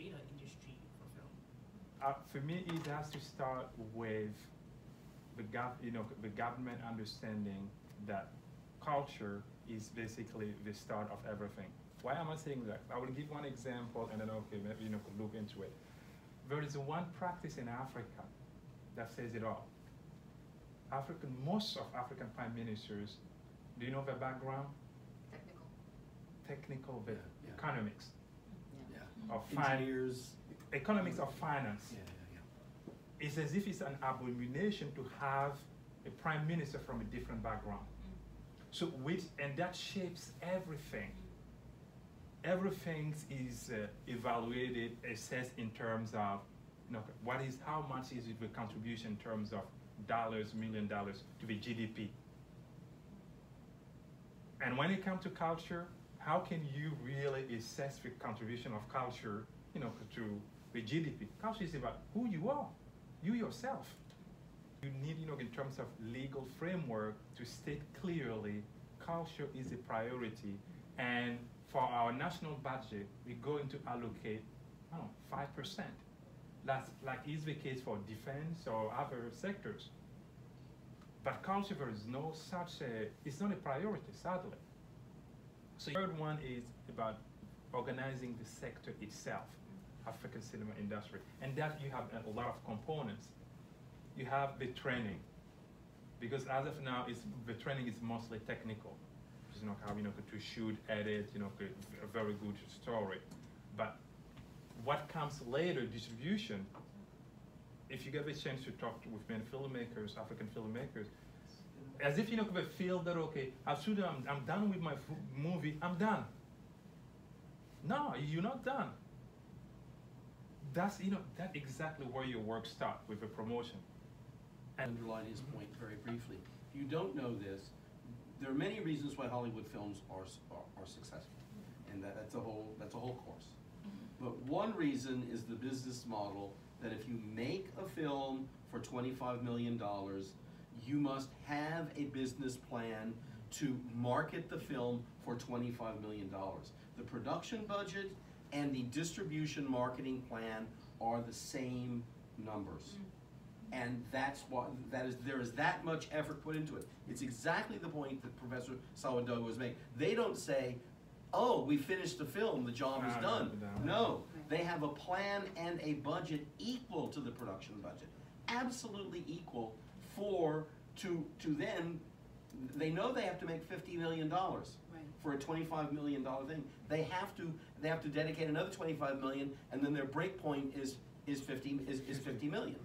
create an industry for film? For me, it has to start with the government understanding that culture is basically the start of everything. Why am I saying that? I will give one example, and then maybe could look into it. There is one practice in Africa that says it all. Most of African prime ministers, do you know their background? Technical, economics, of engineers, economics of finance. It's as if it's an abomination to have a prime minister from a different background. So and that shapes everything. Everything is evaluated, assessed in terms of, how much is the contribution in terms of dollars, $1 million to the GDP. And when it comes to culture, how can you really assess the contribution of culture, to the GDP? Culture is about who you are, you yourself. You need, in terms of legal framework, to state clearly culture is a priority. And for our national budget, we're going to allocate, 5%. That's like is the case for defense or other sectors. But culture, there is no such it's not a priority, sadly. So the third one is about organizing the sector itself, African cinema industry. And that you have a lot of components. You have the training, because as of now, the training is mostly technical. Just how to shoot, edit, a very good story. But what comes later, distribution. If you get the chance to talk with many filmmakers, African filmmakers, as if they feel that as soon as I'm done with my movie, I'm done. No, you're not done. That's that's exactly where your work starts, with the promotion. And underline his point very briefly. If you don't know this, there are many reasons why Hollywood films are successful, and that's a whole course. But one reason is the business model that if you make a film for $25 million, you must have a business plan to market the film for $25 million. The production budget and the distribution marketing plan are the same numbers. And that's why there is that much effort put into it. It's exactly the point that Professor Sawadogo was making. They don't say, oh, we finished the film, the job is done. No, they have a plan and a budget equal to the production budget. Absolutely equal to then, they know they have to make $50 million for a $25 million thing. They have to dedicate another $25 million, and then their break point is 50 million.